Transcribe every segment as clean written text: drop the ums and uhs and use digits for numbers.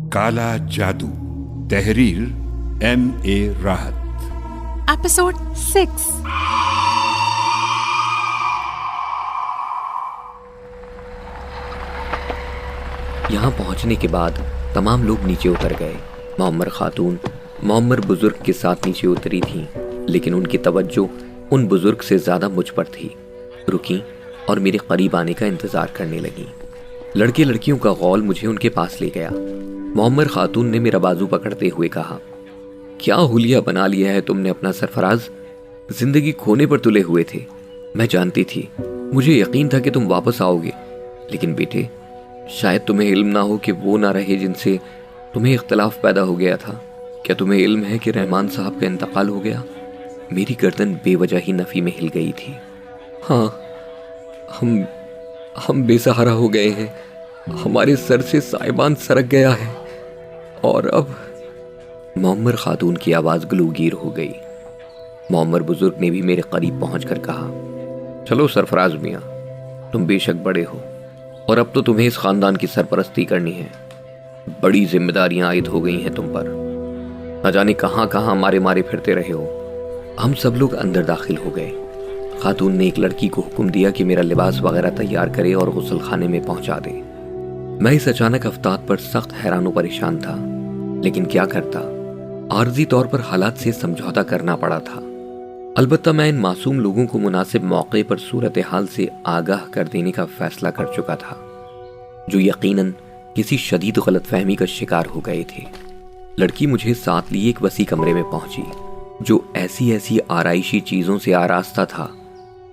काला जादू, तहरीर M.A. राहत। एपिसोड 6। यहाँ पहुँचने के बाद तमाम लोग नीचे उतर गए। मोहम्मद खातून मोहम्मद बुजुर्ग के साथ नीचे उतरी थीं, लेकिन उनकी तवज्जो उन बुजुर्ग से ज़्यादा मुझ पर थी। रुकी और मेरे करीब आने का इंतज़ार करने लगी। लड़के लड़कियों का गौल मुझे उनके पास ले गया। मोहम्मद खातून ने मेरा बाजू पकड़ते हुए कहा, क्या हुलिया बना लिया है तुमने अपना सरफराज। जिंदगी खोने पर तुले हुए थे। मैं जानती थी, मुझे यकीन था कि तुम वापस आओगे, लेकिन बेटे शायद तुम्हें इल्म ना हो कि वो ना रहे जिनसे तुम्हें इख्तलाफ पैदा हो गया था। क्या तुम्हें इल्म है कि रहमान साहब का इंतकाल हो गया। मेरी गर्दन बेवजह ही नफी में हिल गई थी। हाँ, हम बेसहारा हो गए हैं। हमारे सर से साइबान सरक गया है। और अब मोहम्मद खातून की आवाज़ गलूगीर हो गई। मोहम्मद बुजुर्ग ने भी मेरे करीब पहुंचकर कहा, चलो सरफराज मियाँ, तुम बेशक बड़े हो और अब तो तुम्हें इस खानदान की सरपरस्ती करनी है। बड़ी जिम्मेदारियां आयद हो गई हैं तुम पर। न जाने कहाँ कहाँ मारे मारे फिरते रहे हो। हम सब लोग अंदर दाखिल हो गए। खातून ने एक लड़की को हुक्म दिया कि मेरा लिबास वगैरह तैयार करे और गुस्ल खाने में पहुंचा दे। मैं इस अचानक अफ्ताद पर सख्त हैरान परेशान था, लेकिन क्या करता। आर्जी तौर पर हालात से समझौता करना पड़ा था। अलबत्ता मैं इन मासूम लोगों को मुनासिब मौके पर सूरत हाल से आगाह कर देने का फैसला कर चुका था, जो यकीनन किसी शदीद गलतफहमी का शिकार हो गए थे। लड़की मुझे साथ लिए एक वसी कमरे में पहुंची, जो ऐसी आराइशी चीजों से आरास्ता था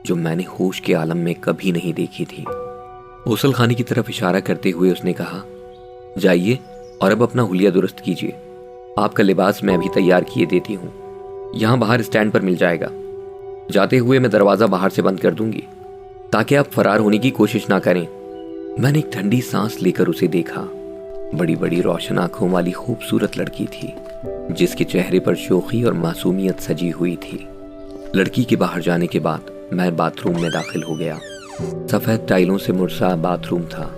जो मैंने होश के आलम में कभी नहीं देखी थी। गुस्ल खाने की तरफ इशारा करते हुए उसने कहा, जाइए और अब अपना हुलिया दुरुस्त कीजिए। आपका लिबास मैं अभी तैयार किए देती हूँ, यहाँ बाहर स्टैंड पर मिल जाएगा। जाते हुए मैं दरवाज़ा बाहर से बंद कर दूंगी ताकि आप फरार होने की कोशिश ना करें। मैंने एक ठंडी सांस लेकर उसे देखा। बड़ी बड़ी रोशन आंखों वाली खूबसूरत लड़की थी, जिसके चेहरे पर शोखी और मासूमियत सजी हुई थी। लड़की के बाहर जाने के बाद मैं बाथरूम में दाखिल हो गया। सफ़ेद टाइलों से मुर्सा बाथरूम था,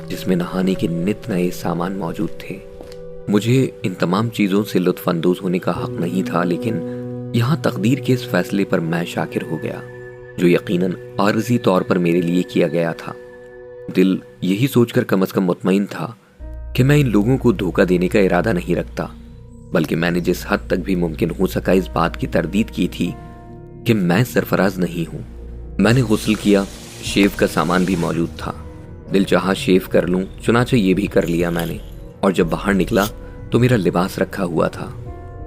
जिसमें नहाने के नित नए सामान मौजूद थे। मुझे इन तमाम चीज़ों से लुत्फ़ अंदोज़ होने का हक नहीं था, लेकिन यहाँ तकदीर के इस फैसले पर मैं शाकिर हो गया, जो यकीनन आर्जी तौर पर मेरे लिए किया गया था। दिल यही सोचकर कम अज़ कम मुतमईन था कि मैं इन लोगों को धोखा देने का इरादा नहीं रखता, बल्कि मैंने जिस हद तक भी मुमकिन हो सका इस बात की तरदीद की थी कि मैं सरफराज नहीं हूँ। मैंने गुस्ल किया, शेव का सामान भी मौजूद था। दिल चाहा शेव कर लूँ, चुनाचे ये भी कर लिया मैंने। और जब बाहर निकला तो मेरा लिबास रखा हुआ था।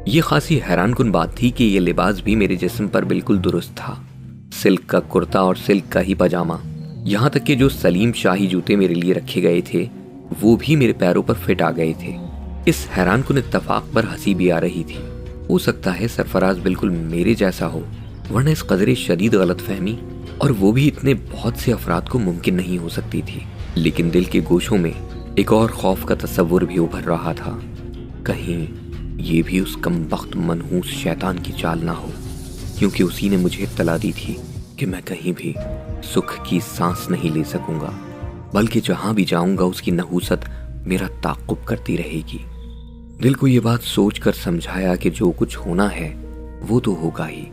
ये खासी हैरानकुन बात थी कि ये लिबास भी मेरे जिस्म पर बिल्कुल दुरुस्त था। सिल्क का कुर्ता और सिल्क का ही पजामा, यहाँ तक कि जो सलीम शाही जूते मेरे लिए रखे गए थे वो भी मेरे पैरों पर फिट आ गए थे। इस हैरानकुन इत्तफाक पर हंसी भी आ रही थी। हो सकता है सरफराज बिल्कुल मेरे जैसा हो, वरना इस कदरे शदीद गलतफहमी, और वो भी इतने बहुत से अफराद को मुमकिन नहीं हो सकती थी। लेकिन दिल के गोशों में एक और खौफ का तस्वुर भी उभर रहा था। कहीं ये भी उस कमबख्त मनहूस शैतान की चाल ना हो, क्योंकि उसी ने मुझे इत्तला दी थी कि मैं कहीं भी सुख की सांस नहीं ले सकूंगा, बल्कि जहां भी जाऊंगा उसकी नहूसत मेरा ताक़ुब करती रहेगी। दिल को ये बात सोचकर समझाया कि जो कुछ होना है वो तो होगा ही।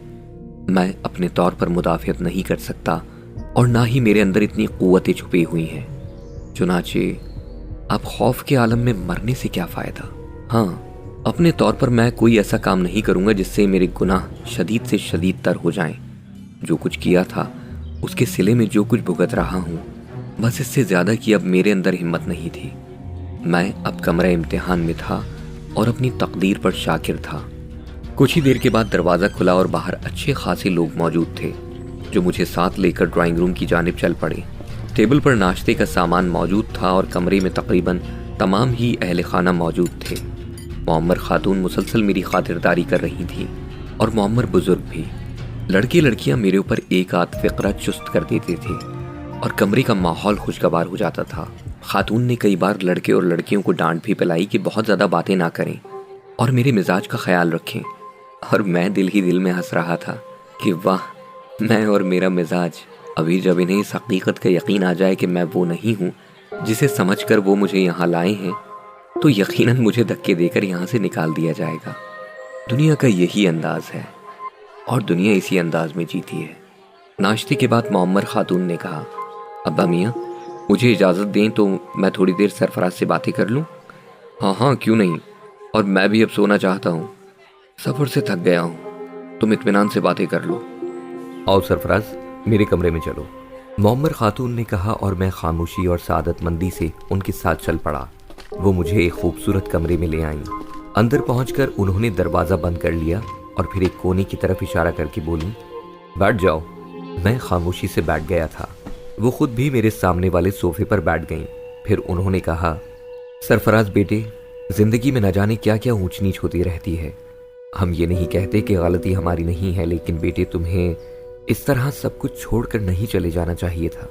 मैं अपने तौर पर मुदाफ़ियत नहीं कर सकता और ना ही मेरे अंदर इतनी क़ुव्वतें छुपी हुई हैं। चुनाचे अब खौफ के आलम में मरने से क्या फ़ायदा। हाँ, अपने तौर पर मैं कोई ऐसा काम नहीं करूँगा जिससे मेरे गुनाह शदीद से शदीद तर हो जाएं। जो कुछ किया था उसके सिले में जो कुछ भुगत रहा हूँ, बस इससे ज़्यादा की अब मेरे अंदर हिम्मत नहीं थी। मैं अब कमरा इम्तिहान में था और अपनी तकदीर पर शाकिर था। कुछ ही देर के बाद दरवाज़ा खुला और बाहर अच्छे खासे लोग मौजूद थे, जो मुझे साथ लेकर ड्राइंग रूम की जानिब चल पड़े। टेबल पर नाश्ते का सामान मौजूद था और कमरे में तकरीबन तमाम ही अहले खाना मौजूद थे। मोहम्मद खातून मुसलसल मेरी खातिरदारी कर रही थी और मोहम्मद बुजुर्ग भी। लड़के लड़कियां मेरे ऊपर एक आध फ़िक्रा चुस्त कर देते थे और कमरे का माहौल खुशगवार हो जाता था। खातून ने कई बार लड़के और लड़कियों को डांट भी पिलाई कि बहुत ज़्यादा बातें ना करें और मेरे मिजाज का ख्याल रखें, और मैं दिल ही दिल में हंस रहा था कि वाह, मैं और मेरा मिजाज। अभी जब इन्हें इस हकीकत का यकीन आ जाए कि मैं वो नहीं हूँ जिसे समझकर वो मुझे यहाँ लाए हैं, तो यकीनन मुझे धक्के देकर यहाँ से निकाल दिया जाएगा। दुनिया का यही अंदाज है और दुनिया इसी अंदाज में जीती है। नाश्ते के बाद मोअम्मर खातून ने कहा, अब्बा मियाँ मुझे इजाज़त दें तो मैं थोड़ी देर सरफराज से बातें कर लूँ? हाँ हाँ क्यों नहीं, और मैं भी अब सोना चाहता हूँ, सफ़र से थक गया हूँ, तुम इत्मीनान से बातें कर लो। आओ सरफराज, मेरे कमरे में चलो, मोअम्मर खातून ने कहा, और मैं खामोशी और सादतमंदी से उनके साथ चल पड़ा। वो मुझे एक खूबसूरत कमरे में ले आईं। अंदर पहुंचकर उन्होंने दरवाज़ा बंद कर लिया और फिर एक कोने की तरफ इशारा करके बोली, बैठ जाओ। मैं खामोशी से बैठ गया था। वो खुद भी मेरे सामने वाले सोफे पर बैठ गईं। फिर उन्होंने कहा, सरफराज बेटे, ज़िंदगी में न जाने क्या क्या ऊंच नीच होती रहती है। हम ये नहीं कहते कि गलती हमारी नहीं है, लेकिन बेटे तुम्हें इस तरह सब कुछ छोड़कर नहीं चले जाना चाहिए था।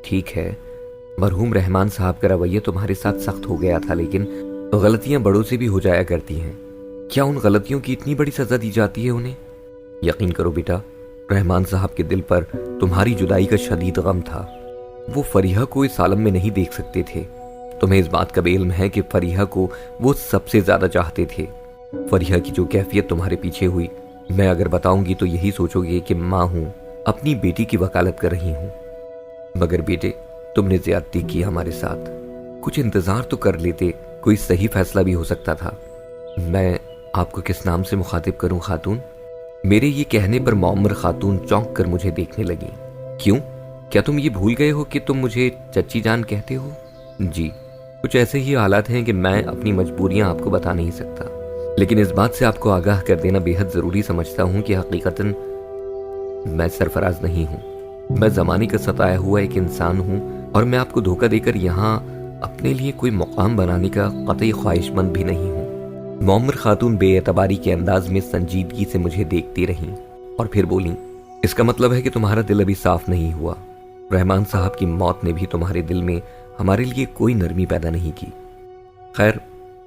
ठीक है, मरहूम रहमान साहब का रवैया तुम्हारे साथ सख्त हो गया था, लेकिन गलतियां बड़ों से भी हो जाया करती हैं। क्या उन गलतियों की इतनी बड़ी सजा दी जाती है उन्हें? यकीन करो बेटा, रहमान साहब के दिल पर तुम्हारी जुदाई का शदीद गम था। वो फरीहा को इस आलम में नहीं देख सकते थे। तुम्हें इस बात का भी इल्म है कि फरीहा को वो सबसे ज्यादा चाहते थे। फरीहा की जो कैफियत तुम्हारे पीछे हुई, मैं अगर बताऊंगी तो यही सोचोगे कि माँ हूं, अपनी बेटी की वकालत कर रही हूं। मगर बेटे, तुमने ज्यादती की हमारे साथ। कुछ इंतजार तो कर लेते, कोई सही फैसला भी हो सकता था। मैं आपको किस नाम से मुखातिब करूं खातून? मेरे ये कहने पर मोअम्मर खातून चौंक कर मुझे देखने लगी। क्यों, क्या तुम ये भूल गए हो कि तुम मुझे चच्ची जान कहते हो? जी, कुछ ऐसे ही हालात हैं कि मैं अपनी मजबूरियां आपको बता नहीं सकता, लेकिन इस बात से आपको आगाह कर देना बेहद जरूरी समझता हूं कि हकीकतन मैं सरफराज नहीं हूं। मैं जमाने का सताया हुआ एक इंसान हूं, और मैं आपको धोखा देकर यहाँ अपने लिए कोई मुकाम बनाने का कतई ख्वाहिशमंद भी नहीं हूँ। मोअम्मर खातून बेएतबारी के अंदाज में संजीदगी से मुझे देखती रहीं और फिर बोली, इसका मतलब है कि तुम्हारा दिल अभी साफ नहीं हुआ। रहमान साहब की मौत ने भी तुम्हारे दिल में हमारे लिए कोई नरमी पैदा नहीं की। खैर,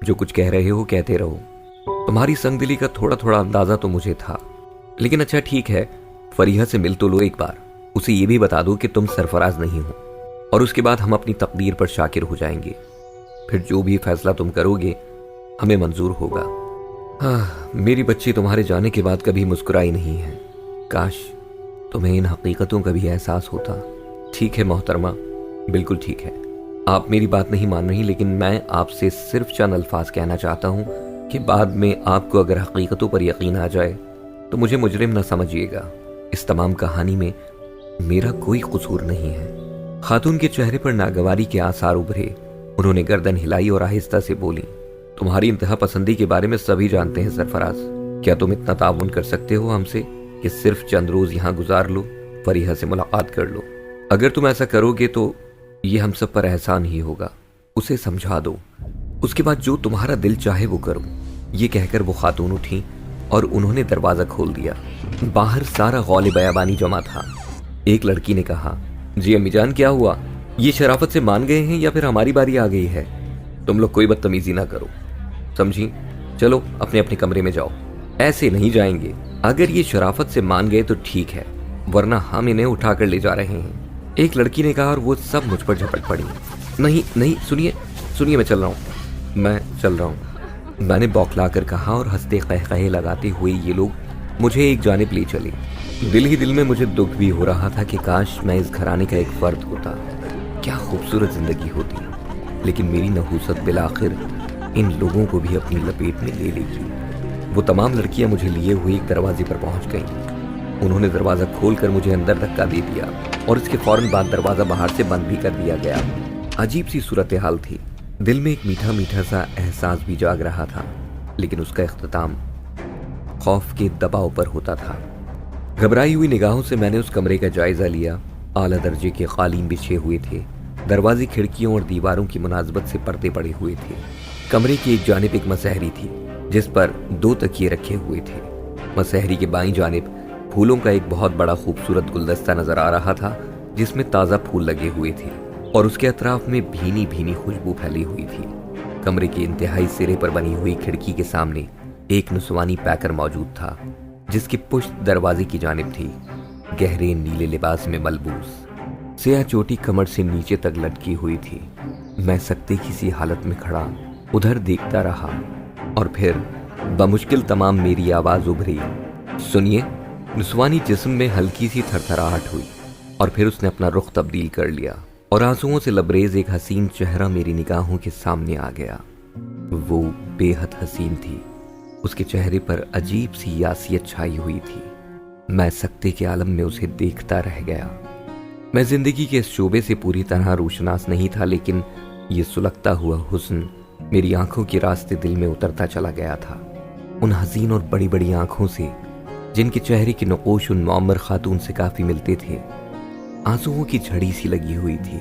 जो कुछ कह रहे हो कहते रहो। तुम्हारी संगदिली का थोड़ा थोड़ा अंदाजा तो मुझे था, लेकिन अच्छा ठीक है, फरीहा से मिल तो लो एक बार। उसे ये भी बता दो कि तुम सरफराज नहीं हो, और उसके बाद हम अपनी तकदीर पर शाकिर हो जाएंगे। फिर जो भी फैसला तुम करोगे हमें मंजूर होगा। हाँ, मेरी बच्ची तुम्हारे जाने के बाद कभी मुस्कुराई नहीं है। काश तुम्हें इन हकीकतों का भी एहसास होता। ठीक है मोहतरमा, बिल्कुल ठीक है, आप मेरी बात नहीं मान रही, लेकिन मैं आपसे सिर्फ चंद अल्फाज कहना चाहता हूँ कि बाद में आपको अगर हकीकतों पर यकीन आ जाए तो मुझे मुजरिम न समझिएगा। इस तमाम कहानी में मेरा कोई कसूर नहीं है। खातून के चेहरे पर नागवारी के आसार उभरे। उन्होंने गर्दन हिलाई और आहिस्ता से बोली, तुम्हारी इंतहा पसंदी के बारे में सभी जानते हैं सरफराज। क्या तुम इतना ताउन कर सकते हो हमसे कि सिर्फ चंद रोज यहाँ गुजार लो, फरीहा से मुलाकात कर लो? अगर तुम ऐसा करोगे तो ये हम सब पर एहसान ही होगा। उसे समझा दो, उसके बाद जो तुम्हारा दिल चाहे वो करो। ये कहकर वो खातून उठी और उन्होंने दरवाजा खोल दिया। बाहर सारा गौले बयाबानी जमा था। एक लड़की ने कहा, जी अम्मी जान, क्या हुआ? ये शराफत से मान गए हैं या फिर हमारी बारी आ गई है? तुम लोग कोई बदतमीजी ना करो, समझी? चलो अपने अपने कमरे में जाओ। ऐसे नहीं जाएंगे। अगर ये शराफत से मान गए तो ठीक है, वरना हम इन्हें उठाकर ले जा रहे हैं। एक लड़की ने कहा और वो सब मुझ पर झपट पड़ी। नहीं नहीं, सुनिए सुनिए, मैं चल रहा हूँ। मैंने बौखला कर कहा और हंसते कहकहे लगाते हुए ये लोग मुझे एक जानिब ले चले। दिल ही दिल में मुझे दुख भी हो रहा था कि काश मैं इस घराने का एक फर्द होता। क्या खूबसूरत जिंदगी होती, लेकिन मेरी नहूसत बिलाखिर इन लोगों को भी अपनी लपेट में ले लेगी। वो तमाम लड़कियां मुझे लिए हुए एक दरवाजे पर पहुंच गईं। उन्होंने दरवाजा खोलकर मुझे अंदर धक्का दे दिया और इसके फौरन बाद दरवाजा बाहर से बंद भी कर दिया गया। अजीब सी सूरत हाल थी। दिल में एक मीठा मीठा सा एहसास भी जाग रहा था, लेकिन उसका इख्तिताम खौफ के दबाव पर होता था। घबराई हुई निगाहों से मैंने उस कमरे का जायजा लिया। आला दर्जे के कालीन बिछे हुए थे। दरवाजे, खिड़कियों और दीवारों की मुनासबत से पर्दे पड़े हुए थे। कमरे की एक जानिब एक मसहरी थी जिस पर 2 तकिए रखे हुए थे। मसहरी के बाईं जानिब फूलों का एक बहुत बड़ा खूबसूरत गुलदस्ता नजर आ रहा था जिसमें ताज़ा फूल लगे हुए थे और उसके अतराफ में भीनी भीनी खुशबू फैली हुई थी। कमरे के इंतहाई सिरे पर बनी हुई खिड़की के सामने एक नुस्वानी पैकर मौजूद था जिसकी पुश्त दरवाजे की जानिब थी। गहरे नीले लिबास में मलबूस, सियाह चोटी कमर से नीचे तक लटकी हुई थी। मैं सख्ती की सी हालत में खड़ा ادھر دیکھتا رہا اور پھر بمشکل تمام میری آواز ابھری، سنیے۔ نسوانی جسم میں ہلکی سی تھرتھراہٹ ہوئی اور پھر اس نے اپنا رخ تبدیل کر لیا اور آنسوؤں سے لبریز ایک حسین چہرہ میری نگاہوں کے سامنے آ گیا۔ وہ بے حد حسین تھی، اس کے چہرے پر عجیب سی یاسیت چھائی ہوئی تھی۔ میں سکتے کے عالم میں اسے دیکھتا رہ گیا۔ میں زندگی کے اس شعبے سے پوری طرح روشناس نہیں تھا، لیکن یہ سلگتا ہوا حسن میری آنکھوں کے راستے دل میں اترتا چلا گیا تھا۔ ان حسین اور بڑی بڑی آنکھوں سے جن کے چہرے کے نقوش ان معمر خاتون سے کافی ملتے تھے، آنسوؤں کی جھڑی سی لگی ہوئی تھی۔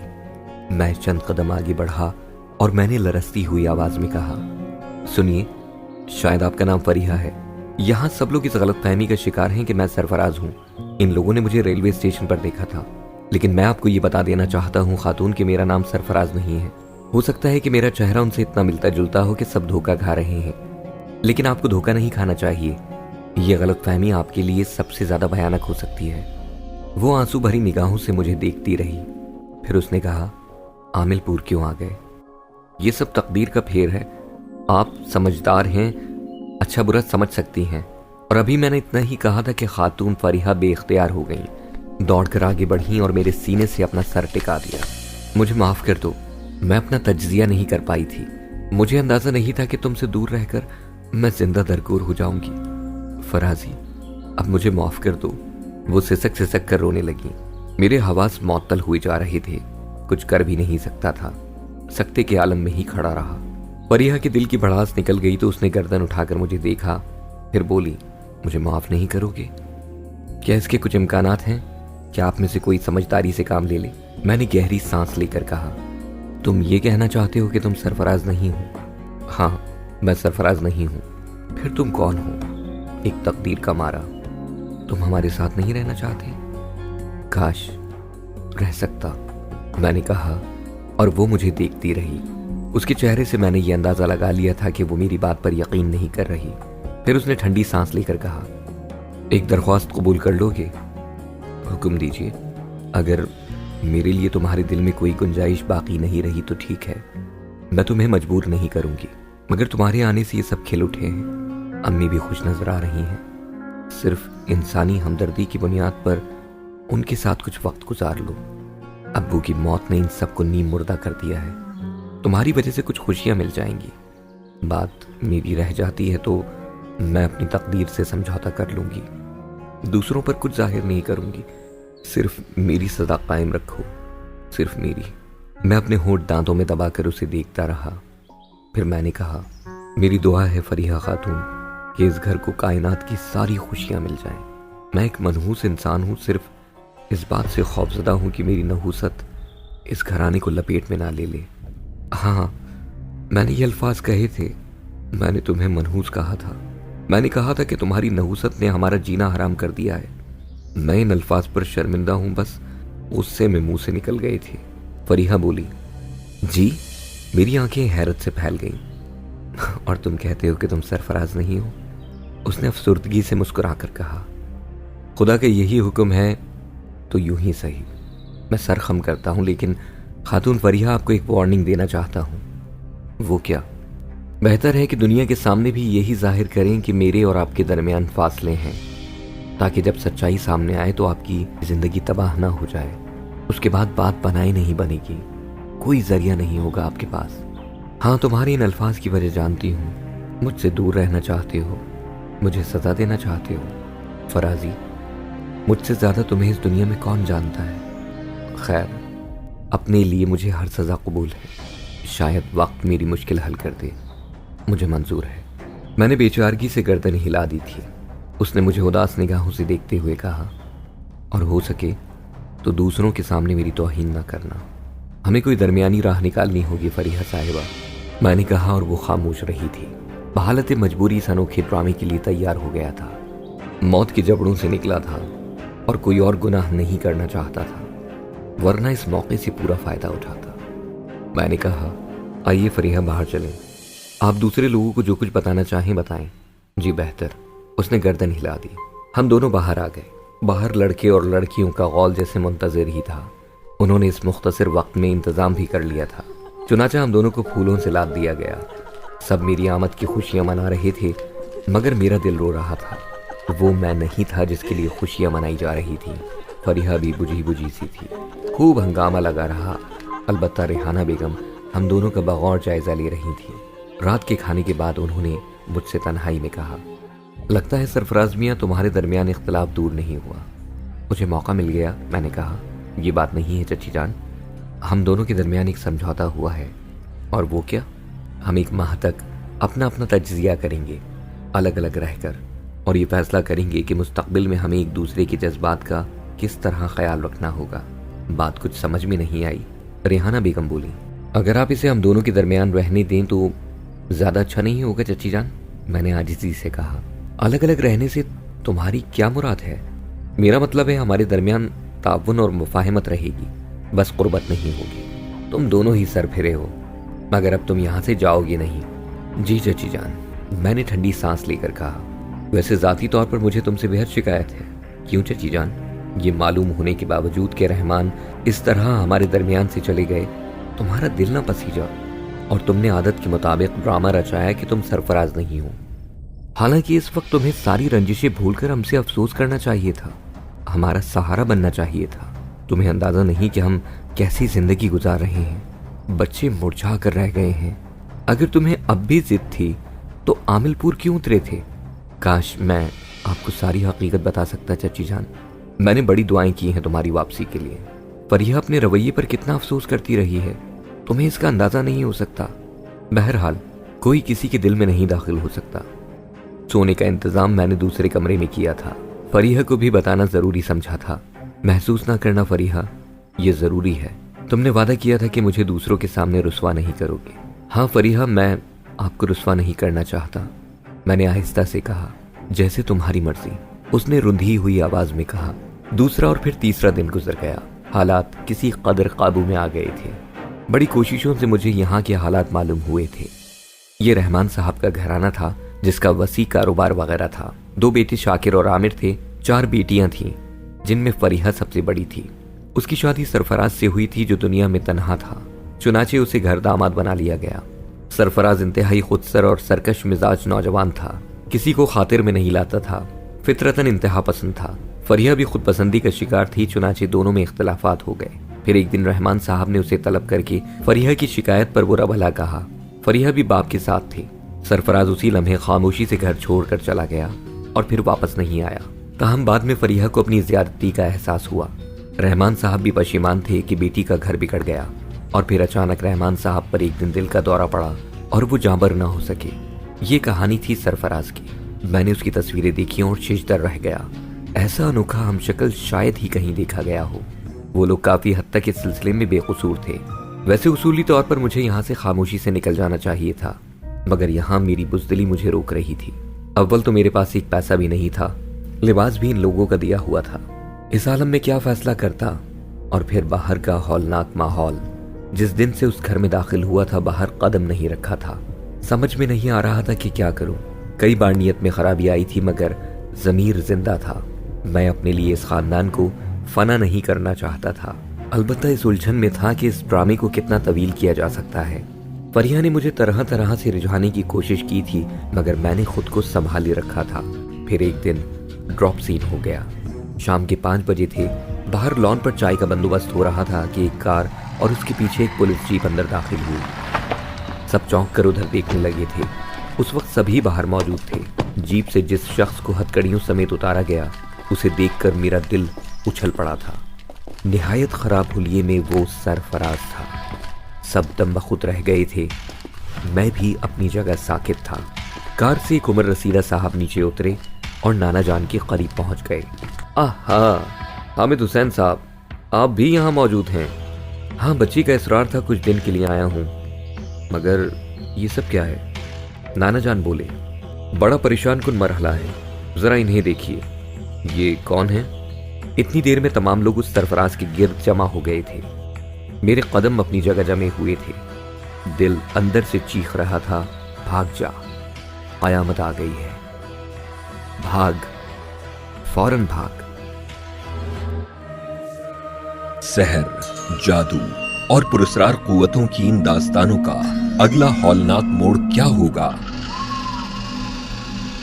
میں چند قدم آگے بڑھا اور میں نے لرزتی ہوئی آواز میں کہا، سنیے، شاید آپ کا نام فریحہ ہے۔ یہاں سب لوگ اس غلط فہمی کا شکار ہیں کہ میں سرفراز ہوں۔ ان لوگوں نے مجھے ریلوے اسٹیشن پر دیکھا تھا، لیکن میں آپ کو یہ بتا دینا چاہتا ہوں خاتون کہ میرا نام سرفراز نہیں ہے۔ ہو سکتا ہے کہ میرا چہرہ ان سے اتنا ملتا جلتا ہو کہ سب دھوکہ کھا رہے ہیں، لیکن آپ کو دھوکہ نہیں کھانا چاہیے۔ یہ غلط فہمی آپ کے لیے سب سے زیادہ بھیانک ہو سکتی ہے۔ وہ آنسو بھری نگاہوں سے مجھے دیکھتی رہی، پھر اس نے کہا، عامل پور کیوں آ گئے؟ یہ سب تقدیر کا پھیر ہے۔ آپ سمجھدار ہیں، اچھا برا سمجھ سکتی ہیں۔ اور ابھی میں نے اتنا ہی کہا تھا کہ خاتون فریحہ بے اختیار ہو گئیں، دوڑ کر آگے بڑھیں اور میرے سینے سے اپنا سر ٹکا دیا۔ مجھے معاف کر دو، میں اپنا تجزیہ نہیں کر پائی تھی۔ مجھے اندازہ نہیں تھا کہ تم سے دور رہ کر میں زندہ درگور ہو جاؤں گی۔ فرازی، اب مجھے معاف کر دو۔ وہ سسک سسک کر رونے لگی۔ میرے حواس معطل ہوئے جا رہے تھے، کچھ کر بھی نہیں سکتا تھا، سکتے کے عالم میں ہی کھڑا رہا۔ فریحہ کے دل کی بھڑاس نکل گئی تو اس نے گردن اٹھا کر مجھے دیکھا، پھر بولی، مجھے معاف نہیں کرو گے؟ کیا اس کے کچھ امکانات ہیں؟ کیا آپ میں سے کوئی سمجھداری سے کام لے لے؟ میں نے گہری سانس لے کر کہا، تم یہ کہنا چاہتے ہو کہ تم سرفراز نہیں ہو؟ ہاں، میں سرفراز نہیں ہوں۔ پھر تم کون ہو؟ ایک تقدیر کا مارا۔ تم ہمارے ساتھ نہیں رہنا چاہتے؟ کاش رہ سکتا، میں نے کہا، اور وہ مجھے دیکھتی رہی۔ اس کے چہرے سے میں نے یہ اندازہ لگا لیا تھا کہ وہ میری بات پر یقین نہیں کر رہی۔ پھر اس نے ٹھنڈی سانس لے کر کہا، ایک درخواست قبول کر لو گے؟ حکم دیجیے۔ اگر میرے لیے تمہارے دل میں کوئی گنجائش باقی نہیں رہی تو ٹھیک ہے، میں تمہیں مجبور نہیں کروں گی، مگر تمہارے آنے سے یہ سب کھل اٹھے ہیں۔ امی بھی خوش نظر آ رہی ہیں، صرف انسانی ہمدردی کی بنیاد پر ان کے ساتھ کچھ وقت گزار لو۔ ابو کی موت نے ان سب کو نیم مردہ کر دیا ہے، تمہاری وجہ سے کچھ خوشیاں مل جائیں گی۔ بات میری رہ جاتی ہے تو میں اپنی تقدیر سے سمجھوتا کر لوں گی، دوسروں پر کچھ ظاہر نہیں کروں گی، صرف میری سزا قائم رکھو، صرف میری۔ میں اپنے ہونٹ دانتوں میں دبا کر اسے دیکھتا رہا، پھر میں نے کہا، میری دعا ہے فریحہ خاتون کہ اس گھر کو کائنات کی ساری خوشیاں مل جائیں۔ میں ایک منحوس انسان ہوں، صرف اس بات سے خوفزدہ ہوں کہ میری نحوست اس گھرانے کو لپیٹ میں نہ لے لے۔ ہاں، میں نے یہ الفاظ کہے تھے، میں نے تمہیں منحوس کہا تھا، میں نے کہا تھا کہ تمہاری نحوست نے ہمارا جینا حرام کر دیا ہے۔ میں ان الفاظ پر شرمندہ ہوں، بس غصے میں منہ سے نکل گئے تھے۔ فریحہ بولی، جی؟ میری آنکھیں حیرت سے پھیل گئیں۔ اور تم کہتے ہو کہ تم سرفراز نہیں ہو؟ اس نے افسردگی سے مسکرا کر کہا، خدا کا یہی حکم ہے تو یوں ہی صحیح۔ میں سر خم کرتا ہوں، لیکن خاتون فریحہ آپ کو ایک وارننگ دینا چاہتا ہوں۔ وہ کیا؟ بہتر ہے کہ دنیا کے سامنے بھی یہی ظاہر کریں کہ میرے اور آپ کے درمیان فاصلے ہیں، تاکہ جب سچائی سامنے آئے تو آپ کی زندگی تباہ نہ ہو جائے۔ اس کے بعد بات بنائی نہیں بنے گی، کوئی ذریعہ نہیں ہوگا آپ کے پاس۔ ہاں، تمہاری ان الفاظ کی وجہ جانتی ہوں، مجھ سے دور رہنا چاہتے ہو، مجھے سزا دینا چاہتے ہو۔ فرازی، مجھ سے زیادہ تمہیں اس دنیا میں کون جانتا ہے؟ خیر، اپنے لیے مجھے ہر سزا قبول ہے، شاید وقت میری مشکل حل کر دے، مجھے منظور ہے۔ میں نے بے چارگی سے گردن ہلا دی تھی۔ اس نے مجھے اداس نگاہوں سے دیکھتے ہوئے کہا، اور ہو سکے تو دوسروں کے سامنے میری توہین نہ کرنا، ہمیں کوئی درمیانی راہ نکالنی ہوگی فریحہ صاحبہ۔ میں نے کہا اور وہ خاموش رہی تھی۔ بحالت مجبوری اس انوکھے ڈرامے کے لیے تیار ہو گیا تھا، موت کی جبڑوں سے نکلا تھا اور کوئی اور گناہ نہیں کرنا چاہتا تھا، ورنہ اس موقع سے پورا فائدہ اٹھاتا۔ میں نے کہا، آئیے فریحہ باہر چلیں، آپ دوسرے لوگوں کو جو کچھ بتانا چاہیں بتائیں۔ جی بہتر۔ اس نے گردن ہلا دی۔ ہم دونوں باہر آ گئے۔ باہر لڑکے اور لڑکیوں کا غول جیسے منتظر ہی تھا۔ انہوں نے اس مختصر وقت میں انتظام بھی کر لیا تھا، چنانچہ ہم دونوں کو پھولوں سے لاد دیا گیا۔ सब मेरी आमद की खुशियां मना रहे थे, मगर मेरा दिल रो रहा था। वो मैं नहीं था जिसके लिए खुशियां मनाई जा रही थी। फरीहा भी बुझी बुझी सी थी। खूब हंगामा लगा रहा। अलबत्ता रेहाना बेगम हम दोनों का बगौर जायजा ले रही थी। रात के खाने के बाद उन्होंने मुझसे तन्हाई में कहा, लगता है सरफराज मियाँ तुम्हारे दरमियान इख्तलाफ दूर नहीं हुआ। मुझे मौका मिल गया। मैंने कहा, ये बात नहीं है चची जान, हम दोनों के दरमियान एक समझौता हुआ है। और वो क्या? हम 1 माह तक अपना अपना तज्जिया करेंगे अलग अलग रहकर, और ये फैसला करेंगे कि मुस्तकबिल में हमें एक दूसरे के जज्बात का किस तरह ख्याल रखना होगा। बात कुछ समझ में नहीं आई। रेहाना बेगम बोली, अगर आप इसे हम दोनों के दरमियान रहने दें तो ज़्यादा अच्छा नहीं होगा चची जान। मैंने आजिज़ी से कहा, अलग अलग रहने से तुम्हारी क्या मुराद है? मेरा मतलब है हमारे दरमियान ताउन और मुफाहमत रहेगी, बस कुर्बत नहीं होगी। तुम दोनों ही सर फिरे हो, मगर अब तुम यहाँ से जाओगे नहीं। जी चची जान, मैंने ठंडी सांस लेकर कहा। वैसे ज़ाती तौर पर मुझे तुमसे बेहद शिकायत है। क्यों चची जान? ये मालूम होने के बावजूद कि रहमान इस तरह हमारे दरमियान से चले गए, तुम्हारा दिल ना पसीजा, और तुमने आदत के मुताबिक ड्रामा रचाया कि तुम सरफराज नहीं हो। हालांकि इस वक्त तुम्हें सारी रंजिशें भूलकर हमसे अफसोस करना चाहिए था, हमारा सहारा बनना चाहिए था। तुम्हें अंदाजा नहीं कि हम कैसी जिंदगी गुजार रहे हैं। बच्चे मुरझा कर रह गए हैं। अगर तुम्हें अब भी जिद थी तो आमिलपुर क्यों उतरे थे? काश मैं आपको सारी हकीकत बता सकता चची जान। मैंने बड़ी दुआएं की हैं तुम्हारी वापसी के लिए। फरीहा अपने रवैये पर कितना अफसोस करती रही है, तुम्हें इसका अंदाजा नहीं हो सकता। बहरहाल कोई किसी के दिल में नहीं दाखिल हो सकता। सोने का इंतजाम मैंने दूसरे कमरे में किया था। फरीहा को भी बताना जरूरी समझा था। महसूस ना करना फरीहा, ये जरूरी है। तुमने वादा किया था कि मुझे दूसरों के सामने रुस्वा नहीं करोगे। हाँ फरीहा, मैं आपको रुस्वा नहीं करना चाहता, मैंने आहिस्ता से कहा। जैसे तुम्हारी मर्जी, उसने रुंधी हुई आवाज में कहा। दूसरा और फिर तीसरा दिन गुजर गया। हालात किसी कदर काबू में आ गए थे। बड़ी कोशिशों से मुझे यहाँ के हालात मालूम हुए थे। ये रहमान साहब का घराना था जिसका वसी कारोबार वगैरह था। 2 बेटे शाकिर और आमिर थे। 4 बेटियां थीं जिनमें फरीहा सबसे बड़ी थी। उसकी शादी सरफराज से हुई थी जो दुनिया में तन्हा था। चुनाचे उसे घर दामाद बना लिया गया। सरफराज इंतहाई खुदसर और सरकश मिजाज नौजवान था, किसी को खातिर में नहीं लाता था, फितरतन इंतहा पसंद था। फरीहा भी खुद पसंदी का शिकार थी, चुनाचे दोनों में इख्तलाफात हो गए। फिर एक दिन रहमान साहब ने उसे तलब करके फरीहा की शिकायत पर बुरा भला कहा। फरीहा भी बाप के साथ थी। सरफराज उसी लम्हे खामोशी से घर छोड़कर चला गया और फिर वापस नहीं आया। ताहम बाद में फरीहा को अपनी ज्यादती का एहसास हुआ। रहमान साहब भी पशेमान थे कि बेटी का घर बिगड़ गया। और फिर अचानक रहमान साहब पर एक दिन दिल का दौरा पड़ा और वो जांबर ना हो सके। ये कहानी थी सरफराज की। मैंने उसकी तस्वीरें देखी और शेषदर रह गया। ऐसा अनोखा हमशक्ल शायद ही कहीं देखा गया हो। वो लोग काफी हद तक इस सिलसिले में बेकसूर थे। वैसे उसूली तौर पर मुझे यहाँ से खामोशी से निकल जाना चाहिए था, मगर यहाँ मेरी बुज़दिली मुझे रोक रही थी। अव्वल तो मेरे पास एक पैसा भी नहीं था, लिबास भी इन लोगों का दिया हुआ था। इस आलम में क्या फैसला करता? और फिर बाहर का हौलनाक माहौल। जिस दिन से उस घर में दाखिल हुआ था बाहर कदम नहीं रखा था। समझ में नहीं आ रहा था कि क्या करूं। कई बार नीयत में खराबी आई थी मगर ज़मीर जिंदा था। मैं अपने लिए इस खानदान को फना नहीं करना चाहता था। अलबत्ता इस उलझन में था कि इस ड्रामे को कितना तवील किया जा सकता है। फरीहा ने मुझे तरह तरह से रिझाने की कोशिश की थी मगर मैंने खुद को संभाले रखा था। फिर एक दिन ड्रॉप सीन हो गया। शाम के 5 बजे थे। बाहर लॉन पर चाय का बंदोबस्त हो रहा था कि एक कार और उसके पीछे एक पुलिस जीप अंदर दाखिल हुई। सब चौंक कर उधर देखने लगे थे। उस वक्त सभी बाहर मौजूद थे। जीप से जिस शख्स को हथकड़ियों समेत उतारा गया उसे देखकर मेरा दिल उछल पड़ा था। निहायत खराब हुलिये में वो सरफराज था। सब दम बखुद रह गए थे। मैं भी अपनी जगह साकित था। कार से एक उमर रसीदा साहब नीचे उतरे और नाना जान के करीब पहुंच गए। आहा, हामिद हुसैन साहब, आप भी यहाँ मौजूद हैं? हाँ, बच्ची का इसरार था, कुछ दिन के लिए आया हूँ। मगर ये सब क्या है? नाना जान बोले, बड़ा परेशान कुन मरहला है, जरा इन्हें देखिए। ये कौन है? इतनी देर में तमाम लोग उस सरफराज के गिर्द जमा हो गए थे। मेरे कदम अपनी जगह जमे हुए थे। दिल अंदर से चीख रहा था, भाग जा, कयामत आ गई है, भाग, फौरन भाग। सहर, जादू और पुरस्कार कुव्वतों की इन दास्तानों का अगला हौलनाक मोड़ क्या होगा?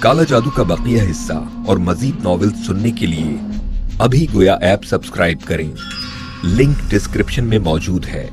काला जादू का बकिया हिस्सा और मजीद नॉवेल सुनने के लिए अभी गोया ऐप सब्सक्राइब करें। लिंक डिस्क्रिप्शन में मौजूद है।